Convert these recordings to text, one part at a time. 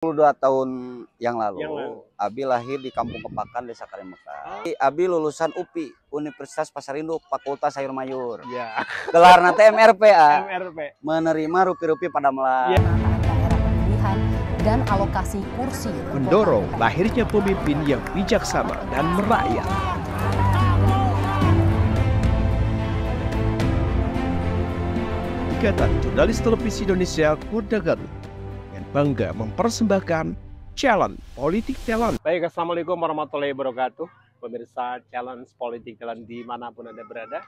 22 tahun yang lalu, Yang lalu. Abi lahir di Kampung Kepakan, Desa Karimekar. Abi lulusan UPI, Universitas Pasar Induk, Fakultas Sayur Mayur. Ya. Gelarna teh MRP, MRP. menerima rupi-rupi pada melah. Ya. Daerah pemilihan dan alokasi kursi Mendorong lahirnya pemimpin yang bijaksana dan merakyat. Ikatan Jurnalis Televisi Indonesia Koda Garut yang bangga mempersembahkan Challenge Politik Talent. Baik, assalamualaikum warahmatullahi wabarakatuh. Pemirsa Challenge Politik Talent dimanapun Anda berada.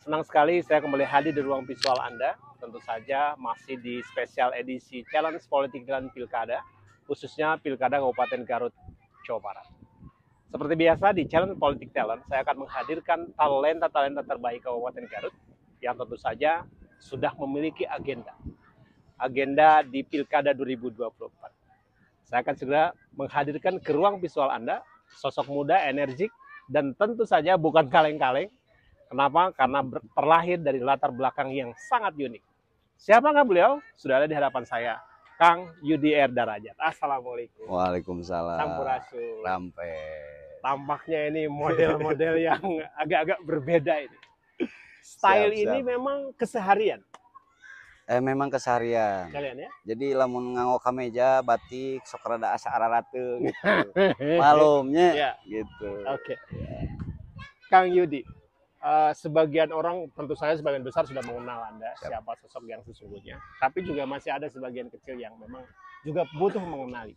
Senang sekali saya kembali hadir di ruang visual Anda. Tentu saja masih di spesial edisi Challenge Politik Talent Pilkada, khususnya Pilkada Kabupaten Garut, Jawa Barat. Seperti biasa di Challenge Politik Talent, saya akan menghadirkan talenta-talenta terbaik Kabupaten Garut yang tentu saja sudah memiliki agenda di Pilkada 2024. Saya akan segera menghadirkan ke ruang visual Anda sosok muda, energik, dan tentu saja bukan kaleng-kaleng. Kenapa? Karena terlahir dari latar belakang yang sangat unik. Siapakah beliau? Sudah ada di hadapan saya, Kang Yudi R. Darajat. Assalamualaikum. Waalaikumsalam. Sampurasun. Rampe. Tampaknya ini model-model yang agak-agak berbeda ini. Style Siap. ini memang keseharian Memang keseharian. kalian ya? Jadi lamun nganggo kameja, batik, sok rada asa ararateung gitu. Malumnya Ya. gitu. Oke. Kang Yudi, sebagian orang, tentu saja sebagian besar sudah mengenal Anda, siapa sosok yang sesungguhnya. Tapi juga masih ada sebagian kecil yang memang juga butuh mengenali.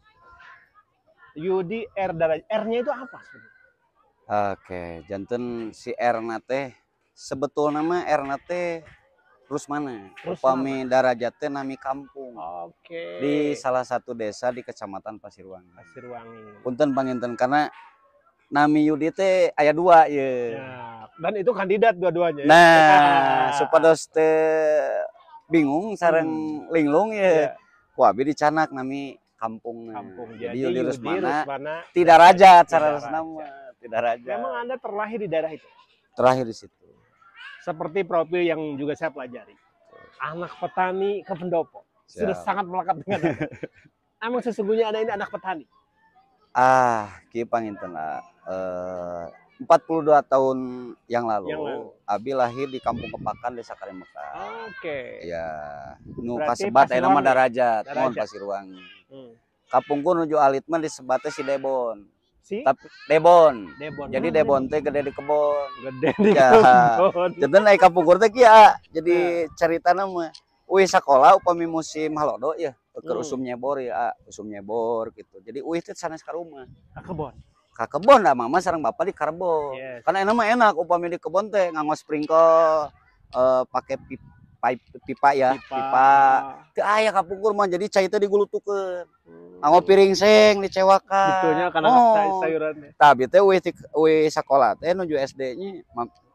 Yudi R. Darajat, R-nya itu apa sebenarnya? Oke, janten si Erna teh sebetulnya mah Erna teh Rusmana. Upami Darajat teh nami kampung. Oke. Di salah satu desa di Kecamatan Pasirwangi. Pasirwangi. Punten panginten karena nami Yudi teh aya dua ya. Ya, dan itu kandidat dua-duanya. Nah, supados teh bingung sareng linglung ya. Ku abi dicanak nami kampung. Kampung. Jadi Yudi Rusmana Rusmana tidak rajat Tidak cara Rajat. nama, tidak rajat. Memang Anda terlahir di daerah itu. Terakhir di situ. Seperti profil yang juga saya pelajari. Anak petani ke pendopo. Sudah Siap. sangat melekat dengan Anda. Emang sesungguhnya Anda ini anak petani. Kieu panginten 42 tahun yang lalu, Yang lalu. Abi lahir di Kampung Kepakan, Desa Karimekar. Oke. Ya, nu Berarti kasebat aya nama Pasirwangi. Darajat, Darajat. mohon Pasirwangi. Hmm. Kapungku nuju alit mah disebatnya si Debon. Si Tapi Debon. Debon. Jadi Debon teh gede di kebon. gede di Ya. kebun. Janten aya kapungkur teh kieu jadi caritana mah. Uih sakola upami musim halodo ya, keur usum nyebor ya, usum nyebor gitu. Jadi uih teh sanes ka rumah. Ke kebun. Ka kebon dah mama sareng bapak di karbon. Yes. Karena enak upami di kebon teh nganggo sprinkle pakai pipa ya, pipa. Teu aya kapungkur mah jadi cai teh digulutukeun. Nganggo piring seng dicewakan. Gitunya karena sayurannya. Tapi teh we sakola teh nuju SD-nya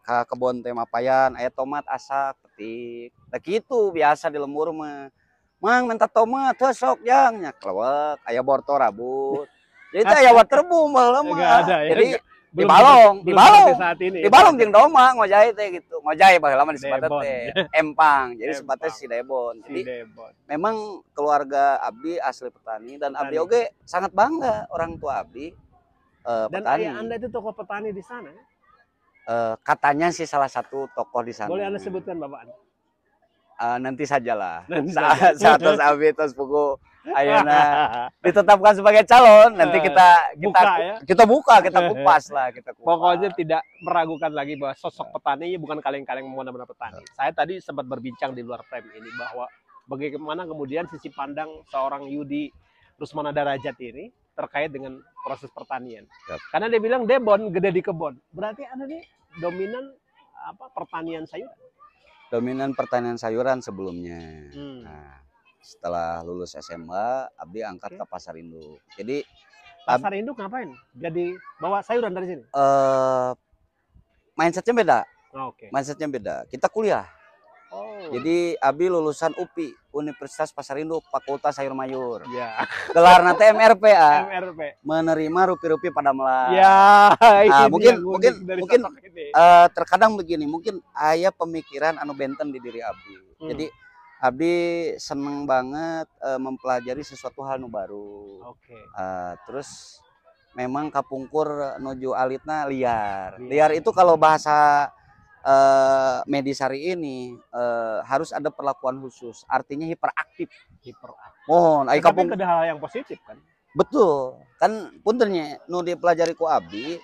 ka kebon teh mapayan aya tomat asak petik. Da kitu biasa di lembur mah. Mang minta tomat teu sok jang nya klewek aya borto rabut. Jadi teh aya waterboom baheula mah. Enggak ada ya. Jadi Belum dibalong seperti saat ini. dibalong jeung doma ngojai teh gitu. Ngojai baheula mah disebutna Debon. teh empang. Jadi disebutna Empang. si Debon. Si Jadi Debon. memang keluarga Abdi asli petani dan Abdi oge sangat bangga orang tua Abdi Dan petani. ayah Anda itu tokoh petani di sana. Katanya sih salah satu tokoh di sana. Boleh Anda sebutkan Bapak Anda? Nanti sajalah. Nanti Saat Abdi tos pugu ayeuna ditetapkan sebagai calon, nanti kita Buka ya? kita kupas lah, kita kupas. Pokoknya tidak meragukan lagi bahwa sosok petani bukan kaleng-kaleng benar-benar petani. Saya tadi sempat berbincang di luar frame ini bahwa bagaimana kemudian sisi pandang seorang Yudi Rusmana Darajat ini terkait dengan proses pertanian. Yap. Karena dia bilang Debon gede di kebun. Berarti Anda nih dominan pertanian sayuran. Dominan pertanian sayuran sebelumnya. Hmm. Nah, setelah lulus SMA, Abdi angkat ke Pasar Induk. Jadi Pasar Induk ngapain? Jadi bawa sayuran dari sini. mindsetnya beda. Oke. Mindsetnya beda. Kita kuliah. Oh. Jadi Abi lulusan UPI, Universitas Pasar Induk, Fakultas Sayur Mayur. Ya. Gelarna teh MRP, MRP. menerima rupi-rupi pada melah. Ya. Nah, ini mungkin yang unik dari mungkin sosok ini. terkadang begini, mungkin aya pemikiran anu benten di diri Abi. Jadi Abdi seneng banget mempelajari sesuatu hal nu baru. Oke. Terus memang kapungkur nuju alitna liar. Liar. Liar itu kalau bahasa medis hari ini harus ada perlakuan khusus. Artinya hiperaktif. Hiperaktif. Mohon, ai Tapi kapung ada hal yang positif kan? betul. Kan puntennya nu dipelajari ku abdi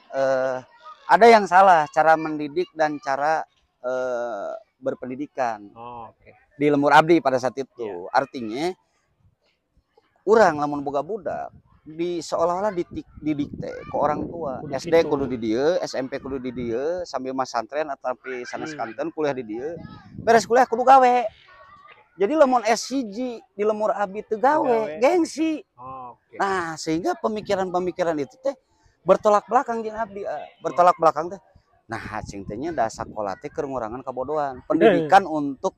ada yang salah cara mendidik dan cara berpendidikan Oh, oke. di lembur abdi pada saat itu. Iya. Artinya urang lamun boga budak seolah-olah didikte ke orang tua. Kudu SD gitu. kudu di dieu, SMP kudu di dieu, sambil masantren atau sanes kanten kuliah di dieu. Beres kuliah kudu gawe. Jadi lamun S1 di lemur abdi teu gawe, gengsi. Oh, oke. Nah, sehingga pemikiran-pemikiran itu teh bertolak belakang jeung abdi, bertolak belakang teh. Nah, cing teh nya da sakola teh keur ngurangan kabodohan. Pendidikan untuk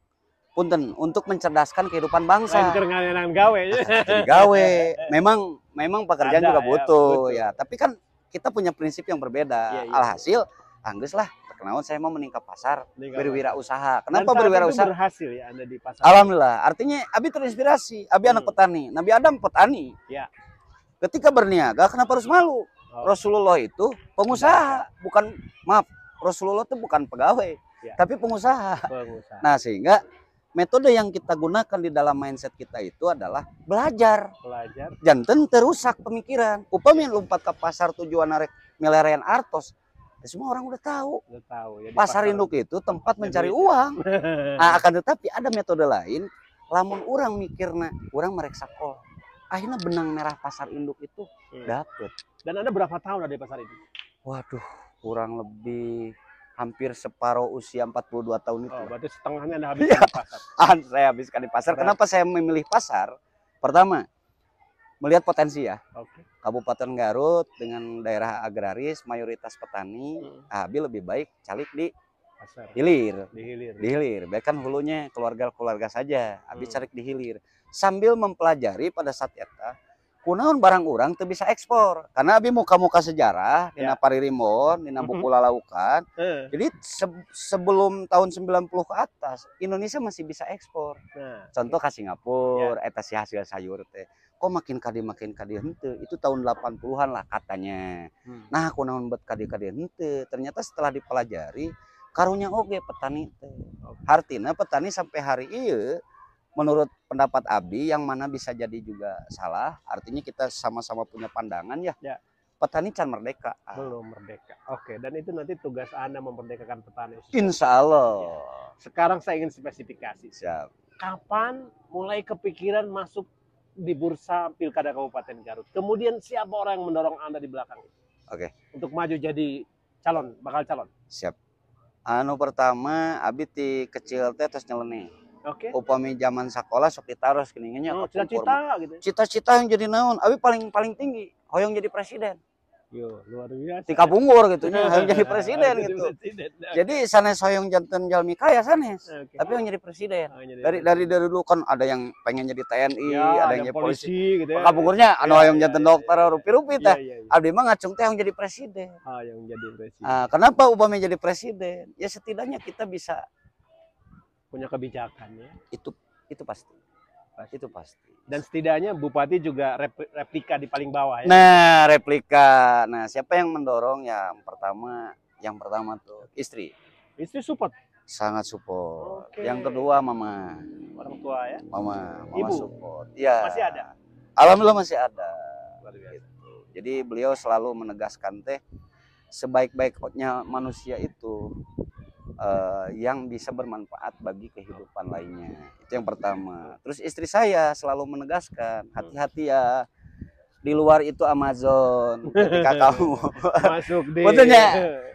punten, untuk mencerdaskan kehidupan Lain bangsa. keur nganenan gawe ya. Jadi gawe. Memang pekerjaan Ada juga ya, butuh betul. ya. Tapi kan kita punya prinsip yang berbeda. Iya, iya. Alhasil, geus lah, perkenalan saya mau meningkat pasar, berwirausaha. Dan Kenapa saat itu berwirausaha? berhasil ya Anda di pasar? Alhamdulillah. Artinya abi terinspirasi. Abi anak petani. Nabi Adam petani. Ya. Ketika berniaga kenapa harus malu? Oh. Rasulullah itu pengusaha, bukan maaf. Rasulullah itu bukan pegawai, Ya. tapi pengusaha. Pengusaha. Nah, sehingga metode yang kita gunakan di dalam mindset kita itu adalah belajar. Belajar. Janten terusak pemikiran. Upami lompat ke pasar tujuan narek milarian artos. Ya, semua orang udah tahu. Udah tahu ya. di Pasar induk itu tempat mencari uang. Nah, akan tetapi ada metode lain. Lamun orang mikirna, orang merek sekolah. Akhirnya benang merah pasar induk itu dapet. Dan Anda berapa tahun ada di pasar ini? Waduh, kurang lebih hampir separuh usia 42 tahun itu. Oh, berarti setengahnya Anda habiskan di pasar. Saya habiskan di pasar. Kenapa saya memilih pasar? Pertama, melihat potensi ya. Oke. Kabupaten Garut dengan daerah agraris, mayoritas petani, Abi lebih baik calik di Pasar. hilir. Di hilir. Di hilir, baik kan hulunya keluarga-keluarga saja. Abi cari di hilir. Sambil mempelajari pada saat eta, kunaon barang urang teu bisa ekspor. Karena abi muka-muka sejarah dina Paririmbon, dina buku lalaukan. Jadi sebelum tahun 90 ke atas, Indonesia masih bisa ekspor. Nah, Contoh ke Singapura, eta si hasil sayur teh. Kok makin kadi henteu. Itu tahun 80-an lah katanya. Nah, kunaon bet kadi henteu. Ternyata setelah dipelajari, karunya oge petani teh. Artinya petani sampai hari ieu menurut pendapat Abi yang mana bisa jadi juga salah, artinya kita sama-sama punya pandangan ya. Petani can merdeka. belum merdeka. Oke, dan itu nanti tugas Anda memerdekakan petani. Insya Allah. Sekarang saya ingin spesifikasi. Siap. Kapan mulai kepikiran masuk di bursa Pilkada Kabupaten Garut? Kemudian siapa orang yang mendorong Anda di belakang? Oke. Untuk maju jadi bakal calon. Siap. Anu pertama, Abi ti kecil teh terus nyeleneh. Oke. Upami zaman sekolah sok ditaros geuningannya. Cita-cita gitu. Cita-cita yang jadi naon? Abi paling tinggi, hoyong jadi presiden. Yo, luar biasa. Di kabunggur gitu nya, hoyong jadi presiden gitu. Jadi sanes hoyong janten jalmi kaya sanes, tapi yang jadi presiden. Dari dulu kan ada yang pengen jadi TNI, ada yang jadi polisi gitu ya. Kabuggurnya anu hoyong janten dokter rupi-rupi teh. Abdi mah ngacung teh yang jadi presiden. Yang jadi presiden. Kenapa upami jadi presiden? Ya setidaknya kita bisa punya kebijakan ya. Itu pasti. Itu pasti. Dan setidaknya bupati juga replika di paling bawah ya. Nah, replika. Nah, siapa yang mendorong? Yang pertama tuh istri. Istri support. Sangat support. Oke. Yang kedua mama. Orang tua ya. Mama Ibu support. Iya. Masih ada. Alhamdulillah masih ada. Luar biasa. Gitu. Jadi beliau selalu menegaskan teh sebaik-baiknya manusia itu yang bisa bermanfaat bagi kehidupan lainnya. Itu yang pertama. Terus istri saya selalu menegaskan, hati-hati ya. Di luar itu Amazon ketika kamu masuk di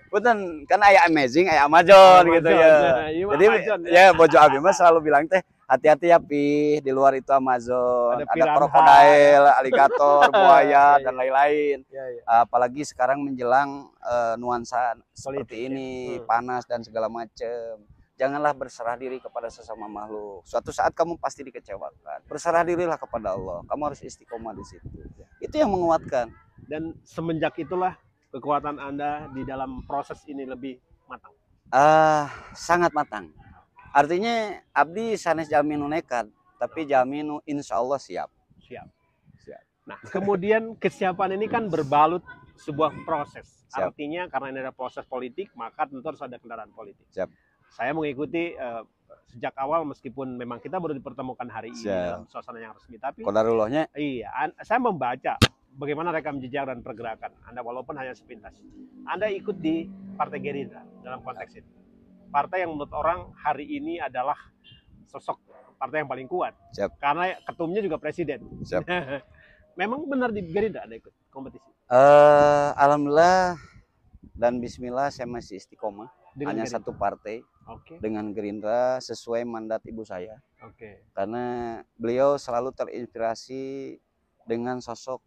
Betul kan aya amazing, aya Amazon gitu ya. Jadi Amazon, ya bojo abi mah selalu bilang teh hati-hati ya Pi, di luar itu Amazon, ada krokodil, aligator, buaya dan lain-lain. Apalagi sekarang menjelang nuansa seperti ini, panas dan segala macam. Janganlah berserah diri kepada sesama makhluk. Suatu saat kamu pasti dikecewakan. Berserah dirilah kepada Allah. Kamu harus istiqomah di situ. Itu yang menguatkan. Dan semenjak itulah kekuatan Anda di dalam proses ini lebih matang. Sangat matang. Artinya abdi sanes jalmi nu nekat, tapi jalmi nu insya Allah siap. Siap. Siap. Nah, kemudian kesiapan ini kan berbalut sebuah proses. Siap. Artinya karena ini ada proses politik, maka tentu harus ada kendaraan politik. Siap. Saya mengikuti sejak awal meskipun memang kita baru dipertemukan hari ini dalam suasana yang resmi, tapi Kodarullahnya iya, saya membaca bagaimana rekam jejak dan pergerakan Anda walaupun hanya sepintas. Anda ikut di Partai Gerindra dalam konteks ini. Partai yang menurut orang hari ini adalah sosok partai yang paling kuat. Siap. Karena ketumnya juga presiden. Siap. Memang benar di Gerindra Anda ikut kompetisi? Alhamdulillah dan bismillah saya masih istiqomah. Dengan Hanya Gerindra? satu partai Oke. dengan Gerindra sesuai mandat ibu saya. Oke. Karena beliau selalu terinspirasi dengan sosok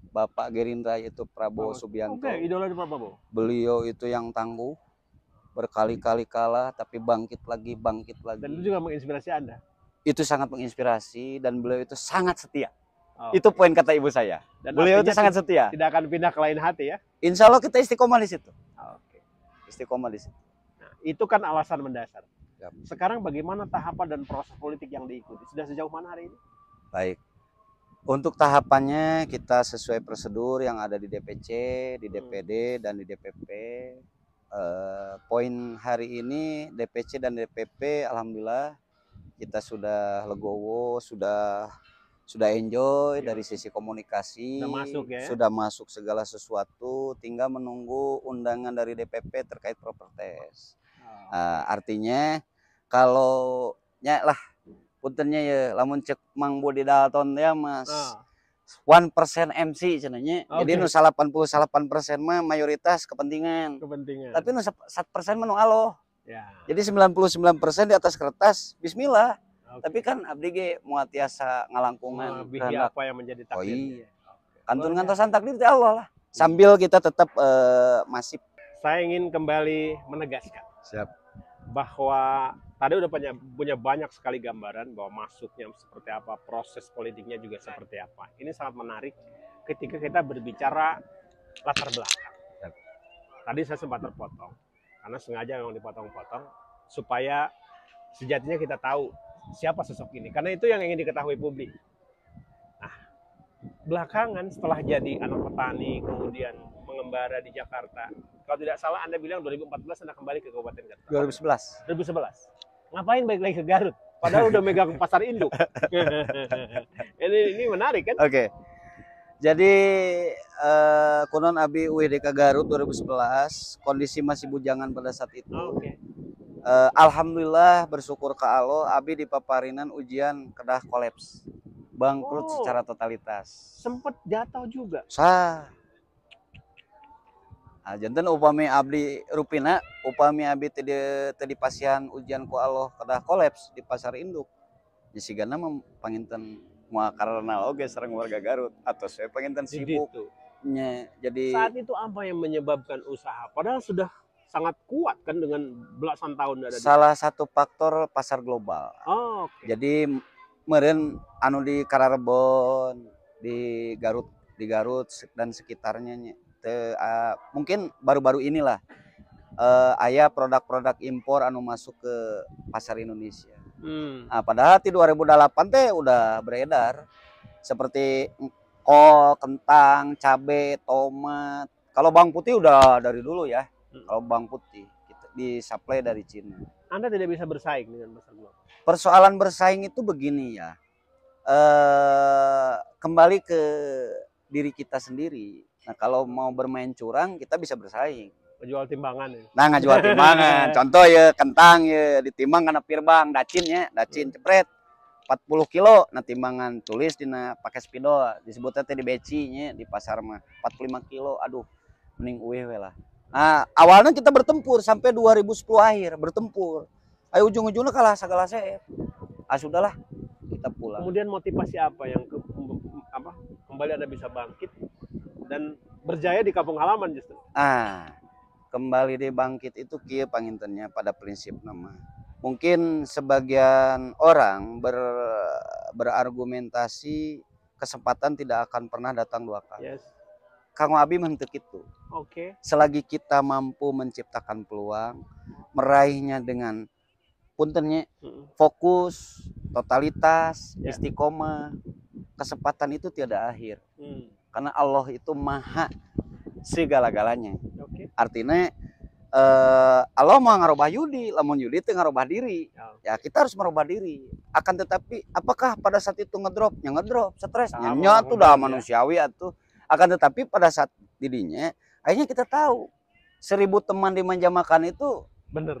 Bapak Gerindra yaitu Prabowo Subianto. Oke, idola di Prabowo. Beliau itu yang tangguh, berkali-kali kalah tapi bangkit lagi. Dan itu juga menginspirasi Anda. Itu sangat menginspirasi dan beliau itu sangat setia. Oh, Itu poin kata ibu saya. dan Beliau itu artinya sangat setia. tidak akan pindah ke lain hati ya. Insya Allah kita istiqomah di situ. Oke. Istiqomah di situ. Nah, itu kan alasan mendasar. Yap. Sekarang bagaimana tahapan dan proses politik yang diikuti? Sudah sejauh mana hari ini? Baik. Untuk tahapannya kita sesuai prosedur yang ada di DPC, di DPD, dan di DPP. Poin hari ini DPC dan DPP alhamdulillah kita sudah legowo, sudah enjoy dari sisi komunikasi, Sudah masuk ya? Sudah masuk segala sesuatu, tinggal menunggu undangan dari DPP terkait propertes. Artinya kalau lah puntennya ya lamun cek Mang Budi Dalton ya Mas 1% MC cenanya. Jadi nu 88% mah mayoritas kepentingan. Tapi nu 1% mah nu aloh. Ya. Jadi 99% di atas kertas bismillah. Tapi kan abdi ge moal tiasa ngalangkungan kehendak apa yang menjadi takdir. Oh iya. Kantun ngantosan takdir ti Allah lah. Sambil kita tetap masif. Saya ingin kembali menegaskan. Siap. Bahwa tadi udah punya banyak sekali gambaran bahwa masuknya seperti apa, proses politiknya juga seperti apa. Ini sangat menarik ketika kita berbicara latar belakang. Tadi saya sempat terpotong, karena sengaja memang dipotong-potong, supaya sejatinya kita tahu siapa sosok ini. Karena itu yang ingin diketahui publik. Nah, belakangan setelah jadi anak petani, kemudian mengembara di Jakarta, kalau tidak salah Anda bilang 2014 Anda kembali ke Kabupaten Garut. 2011. Ngapain balik lagi ke Garut? Padahal udah megang pasar induk. ini menarik kan? Oke. Jadi kunon abi UID ke Garut 2011, kondisi masih bujangan pada saat itu. Oke. Alhamdulillah bersyukur ke Allah, abi di paparinan ujian kedah kolaps. Bangkrut secara totalitas. Sempet jatuh juga. Janten upami abdi rupina, upami abdi tadi pasien ujian ku Allah kedah kolaps di pasar induk. Jisigana panginten moal karena oge sareng warga Garut atau saya panginten sibuk. Jadi saat itu apa yang menyebabkan usaha? Padahal sudah sangat kuat kan dengan belasan tahun ada di salah satu faktor pasar global. Oke. Jadi meureun anu di Kararebon, di Garut dan sekitarnya mungkin baru-baru inilah aya produk-produk impor anu masuk ke pasar Indonesia. Nah, padahal di 2008 teh udah beredar seperti kol, kentang, cabe, tomat. Kalau bawang putih udah dari dulu ya. Kalau bawang putih disuplai dari Cina. Anda tidak bisa bersaing dengan pasar global. Persoalan bersaing itu begini ya. Kembali ke diri kita sendiri. Nah, kalau mau bermain curang, kita bisa bersaing. Menjual timbangan ya? Nah, ngajual timbangan. Contoh ya, kentang ya, ditimbang karena pirbang, dacin cepret. 40 kilo, nah timbangan tulis dina pakai spidol. Disebutnya teh di becinya, di pasar mah 45 kilo. Aduh, mending uwe lah. Nah, awalnya kita bertempur sampai 2010 akhir, bertempur. Ayo ujung-ujungnya kalah segala saya. Sudahlah, kita pulang. Kemudian motivasi apa yang kembali Anda bisa bangkit dan berjaya di kampung halaman justru? Kembali di bangkit itu kieu pangintennya pada prinsip nama. Mungkin sebagian orang berargumentasi kesempatan tidak akan pernah datang dua kali. Yes. Kang Abi mentek itu. Oke. Selagi kita mampu menciptakan peluang, meraihnya dengan puntennya Mm. fokus, totalitas, Ya. istiqomah, kesempatan itu tiada akhir. Mm. Karena Allah itu maha segala-galanya. Oke. Artinya Allah mau ngarobah Yudi, lamun Yudi itu ngarobah diri. Ya. Ya kita harus merubah diri. Akan tetapi apakah pada saat itu ngedrop? Ya ngedrop, stres. Sama, Nya tuh udah ya. manusiawi atuh. Akan tetapi pada saat didinya, akhirnya kita tahu 1000 teman dimanjamakan itu. Bener.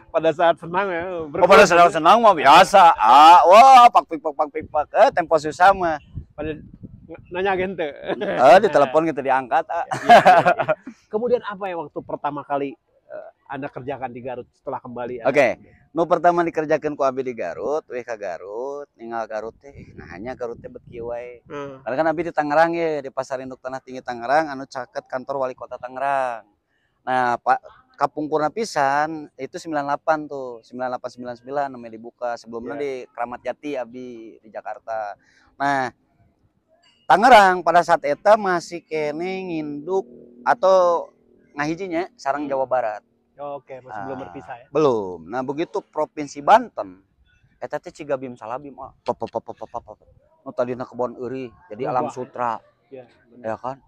Pada saat senang ya. Oh, pada saat senang mah biasa. Wah, pak tempo susah mah. Pada nanya gente. Ditelepon gitu diangkat. Iya, iya. Kemudian apa yang waktu pertama kali Anda kerjakan di Garut setelah kembali? Oke. Nu pertama dikerjakan ku abi di Garut, weh ka Garut, ninggal Garut teh. Nah, hanya Garut teh beuki wae. Karena kan abi di Tangerang ya, di Pasar Induk Tanah Tinggi Tangerang anu caket kantor wali kota Tangerang. Nah, Pak kapungkurna pisan itu 98 tuh, 98 99 namanya dibuka. Sebelumnya di Kramat Jati abi di Jakarta. Nah, Tangerang pada saat eta masih kene nginduk atau ngahijinya sarang Jawa Barat. Oke, masih belum berpisah ya. Belum. Nah, begitu Provinsi Banten eta teh Cigabim Salabim nu tadina kebon euri jadi Alam Sutra. Ya, Ya kan?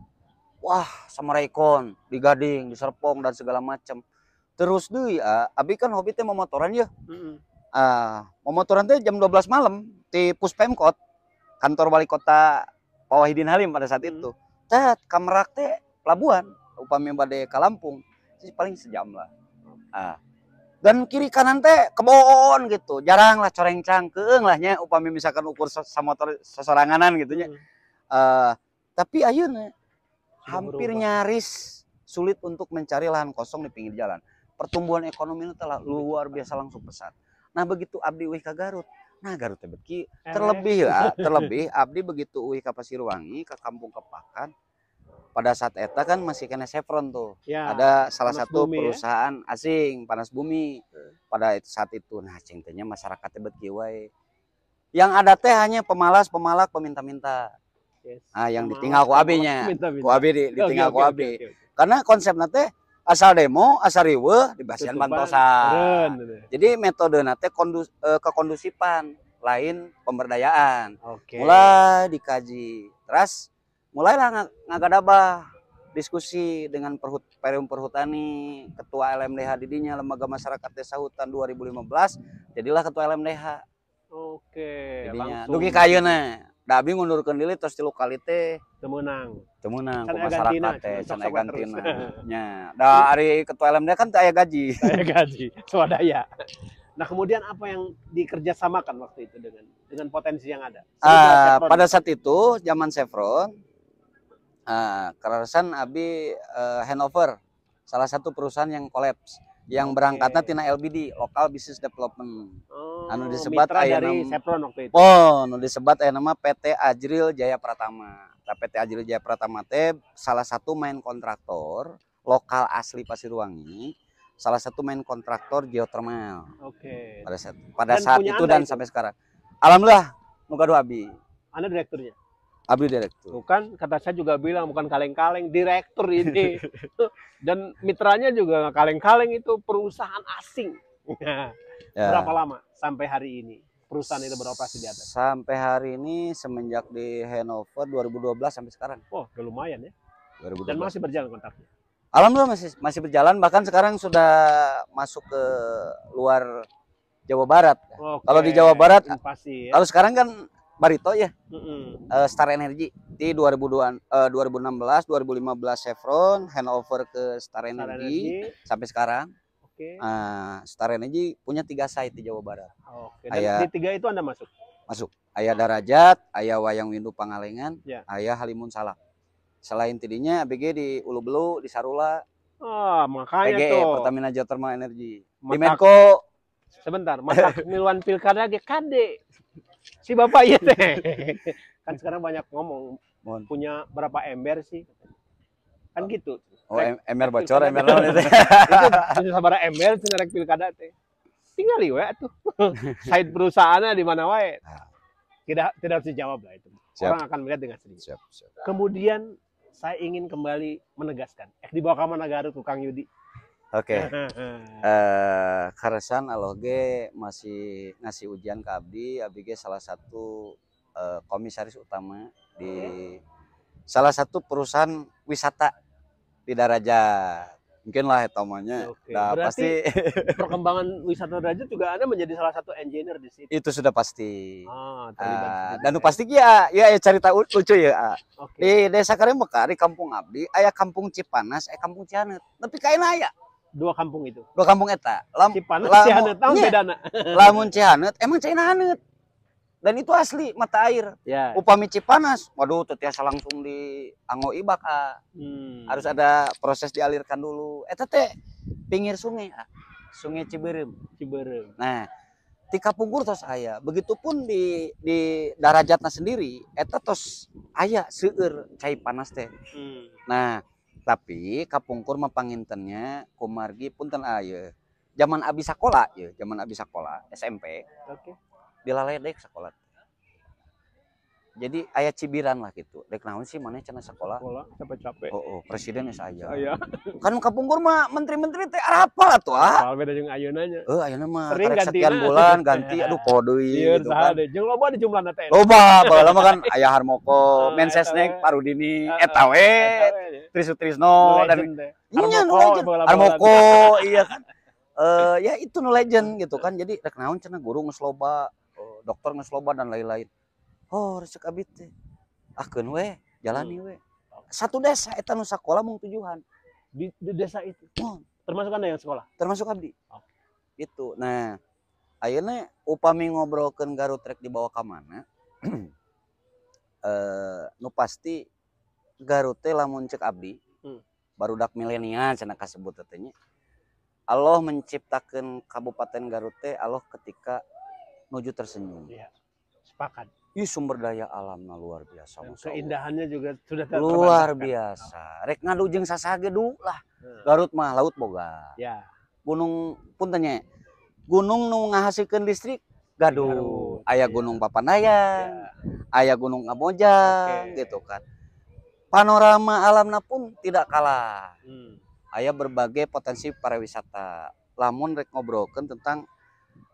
Wah, Samarekon, di Gading, di Serpong dan segala macam. Terus deui abi kan hobi teh memotoran ya. Memotoran teh jam 12 malam di Puspemkot, kantor wali kota Pak Wahidin Halim pada saat itu. Tet ka Merak teh pelabuhan, upami bade ka Lampung, paling sejam lah. Dan kiri kanan teh kebon gitu, jarang lah coreng-cang keung lah nya upami misalkan ukur samotor sesoranganan gitu nya. Tapi ayeuna hampir nyaris sulit untuk mencari lahan kosong di pinggir jalan. Pertumbuhan ekonomi itu telah luar biasa langsung pesat. Nah, begitu abdi uih ka Garut. Nah, Garut teh beuki terlebih abdi begitu uih ka Pasirwangi, ka Kampung Kepakan. Pada saat eta kan masih kena Chevron tuh. Ya, ada salah Panas satu Bumi, perusahaan asing, Panas Bumi. Pada saat itu nah cing teh nya masyarakat teh beuki wae. Yang ada teh hanya pemalas, pemalak, peminta-minta. Yes. Yang ditinggal ku abinya. Ku abi ditinggal ku abi. Oke. Karena konsepnya teh asal demo, asal riweuh dibasian bantosan. Jadi metode teh kekondusifan, lain pemberdayaan. Oke. Mulai dikaji. Terus mulailah ngagadabah diskusi dengan Perum Perhutani, Ketua LMDH didinya, Lembaga Masyarakat Desa Hutan 2015, jadilah Ketua LMDH. Oke. Jadinya dugi kayeuna, da abi ngundurkeun diri terus 3 kali teh temenang ku Can masyarakat teh, gantina, can sok-sok gantina. terus. Nya, da ari Ketua LMDH kan teu aya gaji. saya gaji swadaya. Nah, kemudian apa yang dikerjasamakan waktu itu dengan potensi yang ada? Pada saat itu zaman Chevron, Kerasan abi handover salah satu perusahaan yang kolaps, yang berangkatnya tina LBD, Local Business Development. Anu disebat aya dari nama Chevron waktu itu. anu disebat aya nama PT Ajril Jaya Pratama. PT Ajril Jaya Pratama teh salah satu main kontraktor lokal asli Pasirwangi, salah satu main kontraktor geothermal. Oke. Pada saat itu dan sampai sekarang. Alhamdulillah, muka dua abi. Anda direkturnya? Abdi direktur. Bukan, kata saya juga bilang bukan kaleng-kaleng, direktur ini. Dan mitranya juga nggak kaleng-kaleng, itu perusahaan asing. Ya. Berapa lama sampai hari ini perusahaan itu beroperasi di atas? Sampai hari ini semenjak di handover 2012 sampai sekarang. Oh, udah lumayan ya. 2012. Dan masih berjalan kontraknya? Alhamdulillah masih berjalan, bahkan sekarang sudah masuk ke luar Jawa Barat. Oke, Kalau di Jawa Barat, invasi, ya? kalau sekarang kan Barito ya, Star Energy di 2016, 2015 Chevron handover ke Star Energy sampai sekarang. Oke. Star Energy punya 3 site di Jawa Barat. Oke. Dan di 3 itu Anda masuk? Masuk. Aya Darajat, aya Wayang Windu Pangalengan, ya. Aya Halimun Salak. Selain tidinya ABG di Ulu Belu, di Sarula. Makanya PGE, tuh. Pertamina Geothermal Energy. Di Matak, Menko. Sebentar, matak miluan pilkada ge kade. Si bapak iya teh. Kan sekarang banyak ngomong punya berapa ember sih? Kan gitu. Oh, ember bocor, ember naon itu. Itu sabaraha ember cenah rek pilkada teh. Tinggal we atuh. Side perusahaannya di mana wae. Tidak harus dijawab lah itu. Siap. Orang akan melihat dengan sendiri. Siap. Kemudian saya ingin kembali menegaskan. Dibawa ke mana Garut Kang Yudi? Oke. Karesan aloh ge masih ngasih ujian ke abdi ge salah satu komisaris utama di salah satu perusahaan wisata di Darajat. Mungkin lah etamanya. Oke. Nah, Berarti pasti perkembangan wisata Derajat juga Anda menjadi salah satu engineer di situ. itu sudah pasti. Terlibat di situ Dan juga. pasti ya cerita lucu ya. Oke. Di Desa Karemeka di kampung abdi aya kampung Cipanas, kampung Cianeut. Tapi kaina aya Dua kampung itu. dua kampung eta. Cipanas, Cianeut, tahu nya, bedana. Lamun Cianeut emang Cina haneut. Dan itu asli mata air. Ya. Upami Cipanas, waduh teu tiasa langsung dianggo ibak. Harus ada proses dialirkan dulu. Eta teh pinggir sungai, Sungai Ciberem. Ciberem. Nah, di Kapungkur tos aya. Begitupun di Darajatna sendiri, eta tos aya seueur cai panas teh. Nah, tapi Kapungkur mah pangintennya kumargi punten aya. Zaman abi sakola ya, zaman abi sakola SMP. Oke. Dilaledek sekolah. Jadi aya cibiran lah gitu. Dek naon sih maneh cenah sekolah? Sekolah capek-capek. Oh, presiden geus aya. Aya. Kan Kapungkur mah menteri-menteri teh arapal atuh ah. Soal beda jeung ayeuna nya. Ayeuna mah Sering karek sekian gantina. bulan ganti aduh poho deui Ieu gitu saha kan. deh. Jeung loba di jumlahna teh. Loba, baheula mah kan aya Harmoko, eta Mensesnek, we. Parudini, eta we, Trisutrisno dan iya nu legend. Bola-bola. Harmoko, iya kan. Ya itu nu legend gitu kan. Jadi rek naon cenah guru geus loba, dokter geus loba dan lain-lain. Oh, resep abdi teh. Ahkeun we, jalani we. Satu desa eta nu sakola mung 7-an. Di desa itu. Termasuk Anda yang sekolah. Termasuk abdi. Gitu. Nah, ayeuna upami ngobrolkeun Garut rek dibawa ka mana? Nu pasti Garut teh lamun ceuk abdi, barudak milenial cenah kasebut teh nya. Allah menciptakan Kabupaten Garut teh Allah ketika nuju tersenyum. Iya. Sepakat. Ih sumber daya alamna luar biasa. Keindahannya juga sudah luar biasa. Rek ngadu jeung sasage du lah. Garut mah laut boga. Ya. Gunung puntennya. Gunung nu ngahasilkeun listrik gaduh. Aya Gunung Papandayan, aya Gunung Kamojang gitu kan. Panorama alamna pun tidak kalah. Aya berbagai potensi pariwisata. Lamun rek ngobrolkeun tentang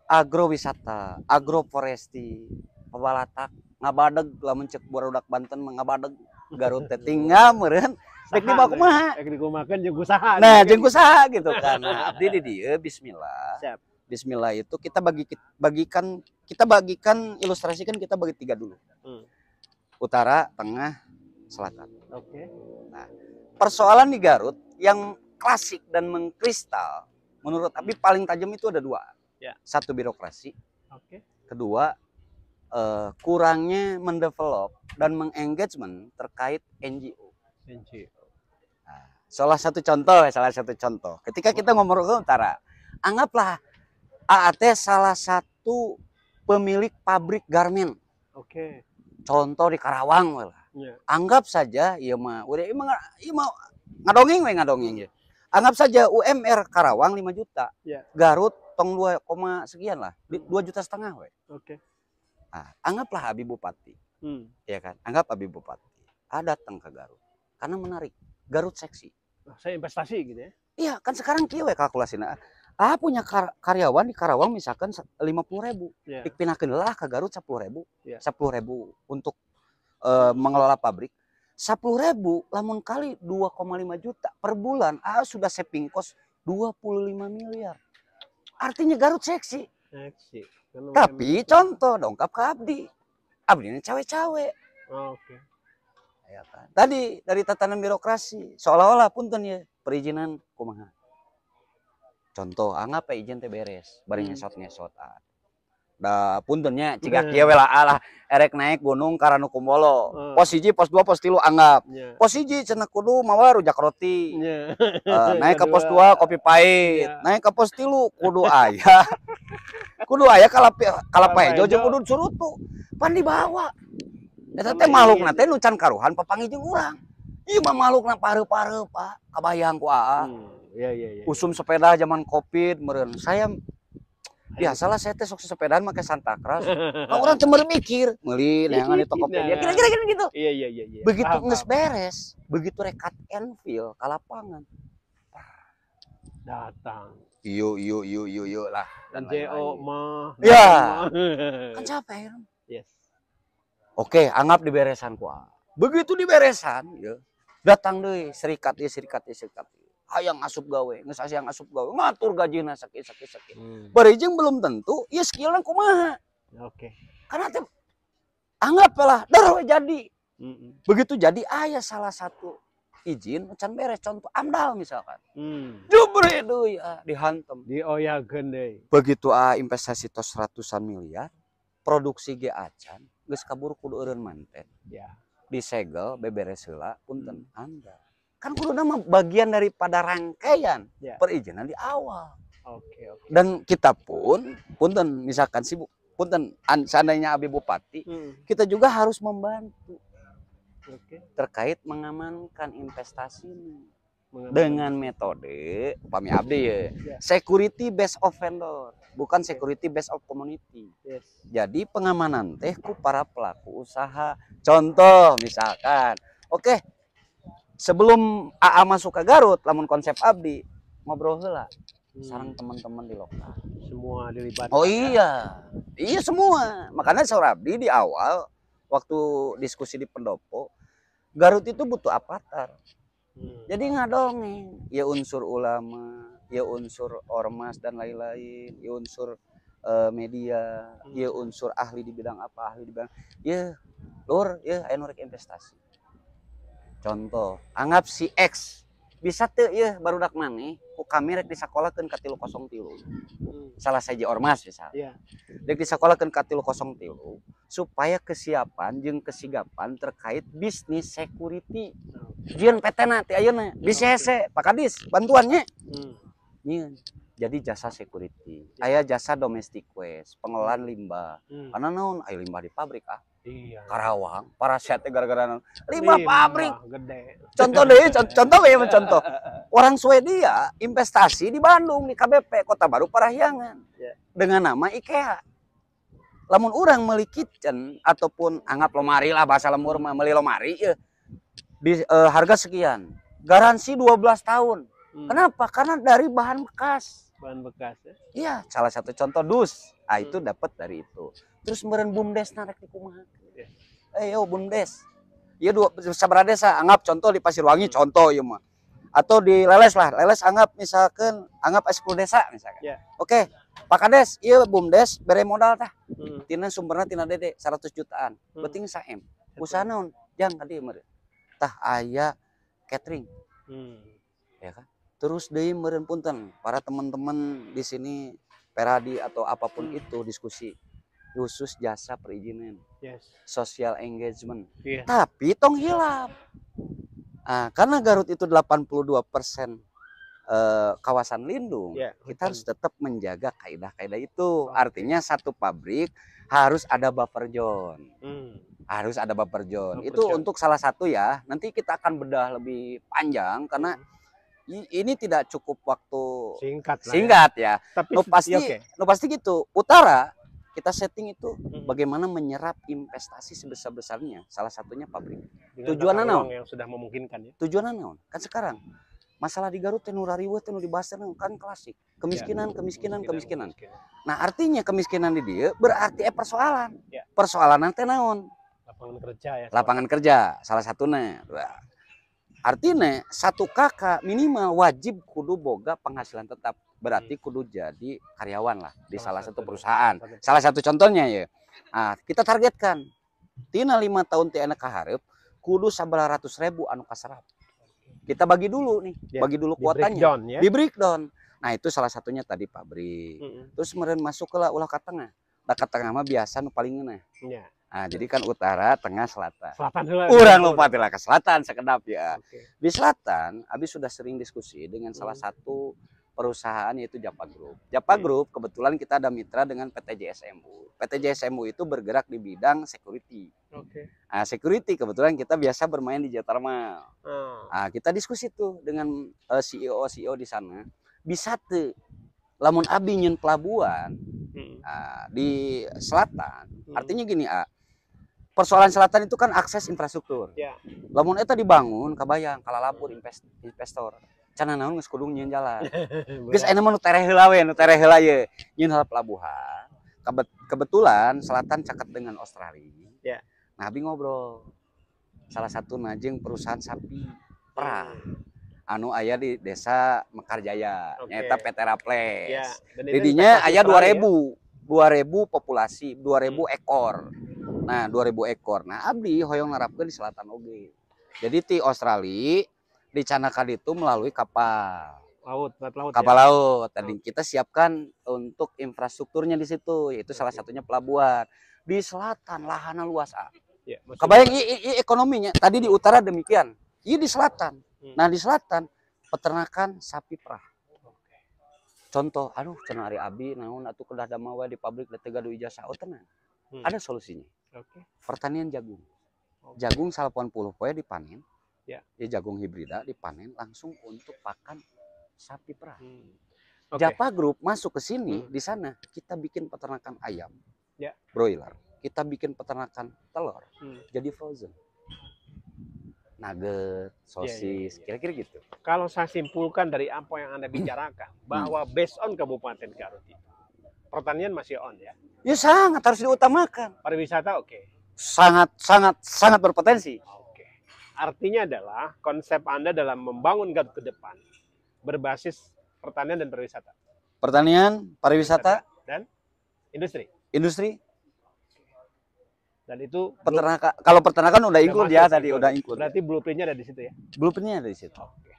agrowisata, agroforesti, pabalatak, ngabadeg lamun ceuk barudak Banten mah ngabadeg Garut teh tinggal meureun rek dibawa kumaha? Rek dikumakeun jeung usaha. Nah, jeung usaha gitu kan. Nah, abdi di dieu bismillah. Siap. Bismillah itu kita bagikan ilustrasikan kita bagi 3 dulu. Utara, tengah, selatan. Oke. Nah, persoalan di Garut yang klasik dan mengkristal menurut Abi paling tajam itu ada 2. Ya. 1 birokrasi. Oke. Kedua kurangnya mendevelop dan mengengagement terkait NGO. Nah, salah satu contoh. Ketika kita ngomong ke utara, anggaplah AAT salah satu pemilik pabrik garmen. Oke. Contoh di Karawang lah. Ya. Anggap saja ieu mah ngadongeng ya. Anggap saja UMR Karawang 5 juta. Ya. Garut tong 2, sekian lah. 2,5 juta we. Oke. Nah, anggaplah Abi Bupati. Ya kan? Anggap Abi Bupati. Datang ke Garut. Karena menarik. Garut seksi. Saya investasi gitu ya. Iya, kan sekarang kieu we kalkulasina. Punya karyawan di Karawang misalkan 50.000. Yeah. Dipindahkeun lah ke Garut 10.000. Yeah. 10.000 untuk mengelola pabrik. 10.000 lamun kali 2,5 juta per bulan, sudah saving cost 25 miliar. Artinya Garut seksi. Seksi. Tapi contoh dongkap ke abdi. Abdi ini cawe-cawe. Oke. Ya kan? Tadi dari tatanan birokrasi seolah-olah punten ya perizinan kumaha. Contoh anggap izin teh beres, bari ngesot-ngesot. Da puntennya cigak kieu we lah erek naik gunung Karanu Kumbolo. Pos 1, pos 2, pos 3 anggap. Pos 1 cenah kudu mawa rujak roti. Naik ke pos 2 kopi pahit. Naik ke pos 3 kudu aya. Kudu aya kalapa hejo jeung kudu surutu. Pan dibawa. Eta teh makhlukna teh nu can karuhan papanggih jeung urang. Ieu mah makhlukna pareu-pareu, Pak. Kabayang ku aa. Iya. Usum sepeda zaman Covid meureun. Saya biasalah saya teh sok sepedaan make Santa Cruz. Orang cuma mikir, meuli neangan di Tokopedia. Kira-kira gitu. Iya. Begitu geus beres, begitu rek cut and fill ka lapangan. Datang. Yuk lah. Dan lain-lain. JO mah. Ya. Kan Kan capek. Yes. Oke, anggap diberesan ku. Begitu diberesan, ya. Datang deui serikat ieu serikat ieu serikat ieu. Hayang asup gawe, geus hayang asup gawe, ngatur gajina sakit. Bari jeung belum tentu ieu skillna kumaha. Oke. Karena teh anggap lah dar we jadi. Begitu jadi aya salah satu izin can beres contoh AMDAL misalkan. Jubre deui dihantem. Dioyakeun deui. Begitu investasi tos ratusan miliar, produksi ge acan, geus kabur kudu eureun manten. Ya. Disegel beberes heula punten AMDAL. Kan kudu nama bagian daripada rangkaian perizinan di awal. Oke. Dan kita pun punten misalkan sibuk punten seandainya abi bupati, kita juga harus membantu. Terkait mengamankan investasi ini dengan metode upami abdi ya, security based of vendor, bukan security based of community. Jadi pengamanan teh ku para pelaku usaha. Contoh misalkan, oke, sebelum AA masuk ke Garut, lamun konsep abdi ngobrol heula sareng teman-teman di lokal. Semua dilibatkan. Oh iya, iya semua. Makanya saur abdi di awal waktu diskusi di pendopo, Garut itu butuh avatar. Jadi ngadongeng, ya unsur ulama, ya unsur ormas dan lain-lain, ya unsur media, ya unsur ahli di bidang apa, ahli di bidang, ya lur, ya aya rek investasi. Contoh, anggap si X bisa teu ya barudak maneh ku kami rek disakolahkeun ka 303. Salah saja ormas misal. Iya. Rek disakolahkeun ka 303 supaya kesiapan jeung kesigapan terkait bisnis security. Jieun PT-na ti ayeuna bisa hese Pak Kadis bantuannya. Nyieun. Jadi jasa security. Aya jasa domestic waste, pengelolaan limbah. Karena naon aya limbah di pabrik Iya. Karawang, parasit gara-gara limbah pabrik. Gede. Contoh deh, contoh ya contoh. Orang Swedia investasi di Bandung di KBP Kota Baru Parahyangan dengan nama IKEA. Lamun orang meuli kitchen ataupun anggap lomari lah bahasa lembur mah meuli lomari ya. Di harga sekian. Garansi 12 tahun. Kenapa? Karena dari bahan bekas. Bahan bekas ya. Iya, salah satu contoh dus. Itu dapat dari itu. Terus meureun BUMDes narek dikumaha. Yo BUMDes. Ieu sabaraha desa anggap contoh di Pasirwangi contoh ieu mah. Atau di Leles lah. Leles anggap misalkan anggap 10 desa misalkan. Oke, Pak Kades, ieu BUMDes bere modal tah. Tina sumberna tina Dede 100 jutaan. Beuting 1 M. Usaha naon? Jang ka dieu meureun. Tah aya catering. Ya kan? Terus deui meureun punten para teman-teman di sini Peradi atau apapun itu diskusi khusus jasa perizinan, social engagement. Tapi tong hilap. Karena Garut itu 82% kawasan lindung, kita harus tetap menjaga kaidah-kaidah itu. Artinya satu pabrik harus ada buffer zone. Harus ada buffer zone. Itu untuk salah satu ya. Nanti kita akan bedah lebih panjang karena ini tidak cukup waktu singkat ya. Tapi pasti gitu. Utara kita setting itu bagaimana menyerap investasi sebesar-besarnya. Salah satunya pabrik. Tujuannya naon? Yang sudah memungkinkan ya. Tujuannya naon? Kan sekarang masalah di Garut teh nu rariweuh teh nu dibahas kan klasik. Kemiskinan. Nah, artinya kemiskinan di dia berarti persoalan. Persoalan teh naon? Lapangan kerja ya. Lapangan kerja salah satunya. Artinya satu kakak minimal wajib kudu boga penghasilan tetap. Berarti kudu jadi karyawan lah di salah satu perusahaan. Salah satu contohnya ya. Kita targetkan tina 5 tahun ti anak kaharep kudu 900.000 anu kaserap. Kita bagi dulu nih, bagi dulu kuotanya. Di breakdown. Nah, itu salah satunya tadi pabrik. Terus meureun masuk ke ulah ka tengah. Da ka tengah mah biasa nu paling ngeunah. Jadi kan utara, tengah, selatan. Urang lupa lah ke selatan sekedap ya. Di selatan, Abi sudah sering diskusi dengan salah satu perusahaan yaitu Japa Group. Japa Group kebetulan kita ada mitra dengan PT JSMU. PT JSMU itu bergerak di bidang security. Security kebetulan kita biasa bermain di Geothermal. Kita diskusi tuh dengan CEO di sana. Bisa tuh lamun Abi nyeun pelabuhan di selatan. Artinya gini, persoalan selatan itu kan akses infrastruktur. Lamun eta dibangun, kabayang kalalapur investor. Cenah naon geus kudu nyieun jalan. Geus aya mah nu tereh heula we, nu tereh heula ye. Nyieun heula pelabuhan. Kebetulan selatan caket dengan Australia. Ya. Nah, abi ngobrol. Salah satu najeng perusahaan sapi perah. Anu aya di desa Mekarjaya, Oke. nyaeta PT Raples. Ya, dan itu Didinya investasi aya Australia. 2000 populasi, 2000 ekor. Nah, 2000 ekor. Nah, abdi hoyong narapkeun di selatan oge. Jadi ti Australia dicanakan itu melalui kapal. Laut Kapal ya. laut. Tadi kita siapkan untuk infrastrukturnya di situ, yaitu salah satunya pelabuhan. Di selatan lahannya luas. Ya, Kebayang ekonominya. Tadi di utara demikian. Iya di selatan. Nah, di selatan peternakan sapi perah. Contoh, aduh cenah ari abi naon atuh kedah damawa di pabrik da teu gaduh ijazah tenang. Ada solusinya. Oke. Pertanian jagung. Jagung 80 poe dipanen. Ya. Jagung hibrida dipanen langsung untuk pakan sapi perah. Oke. Japa Group masuk ke sini, di sana kita bikin peternakan ayam. Ya. Broiler. Kita bikin peternakan telur. Jadi frozen. Nugget, sosis, kira-kira gitu. Kalau saya simpulkan dari apa yang Anda bicarakan, bahwa based on Kabupaten Garut itu, pertanian masih on ya? Ya sangat harus diutamakan. Pariwisata oke. Sangat berpotensi. Oke. Artinya adalah konsep Anda dalam membangun Garut ke depan berbasis pertanian dan pariwisata. Pertanian, pariwisata, dan industri. Industri. Dan itu peternakan. Kalau peternakan udah include ya tadi, udah include. Berarti blueprintnya ada di situ ya? Blueprintnya ada di situ. Oke.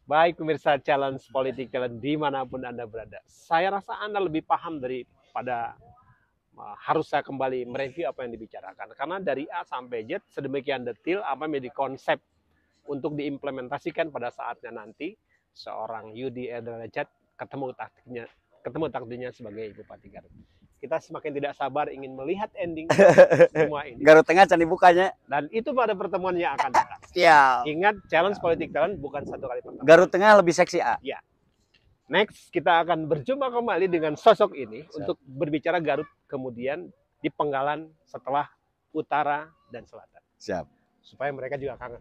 Baik pemirsa Challenge Politik Challenge dimanapun Anda berada. Saya rasa Anda lebih paham daripada harus saya kembali mereview apa yang dibicarakan. Karena dari A sampai Z sedemikian detail apa yang menjadi konsep untuk diimplementasikan pada saatnya nanti seorang Yudi Ederajat ketemu takdirnya sebagai Bupati Garut. Kita semakin tidak sabar ingin melihat ending semua ini. Garut Tengah can dibukanya. Dan itu pada pertemuan yang akan datang. Siap. Ingat, Challenge Politik Talent bukan satu kali pertemuan. Garut Tengah lebih seksi A. Ya. Next, kita akan berjumpa kembali dengan sosok ini untuk berbicara Garut kemudian di Penggalan setelah Utara dan Selatan. Siap. Supaya mereka juga kangen.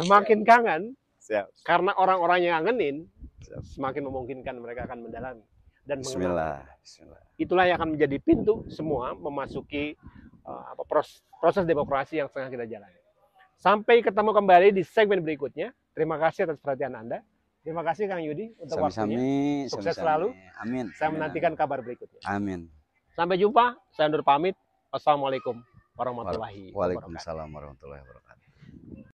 Semakin kangen, siap. Karena orang-orang yang ngangenin, semakin memungkinkan mereka akan mendalami dan mengenal. Bismillah. Itulah yang akan menjadi pintu semua memasuki proses demokrasi yang sedang kita jalani. Sampai ketemu kembali di segmen berikutnya. Terima kasih atas perhatian Anda. Terima kasih Kang Yudi untuk waktunya. Sukses selalu. Amin. Saya menantikan kabar berikutnya. Amin. Sampai jumpa. Saya undur pamit. Wassalamualaikum warahmatullahi wabarakatuh. Waalaikumsalam warahmatullahi wabarakatuh.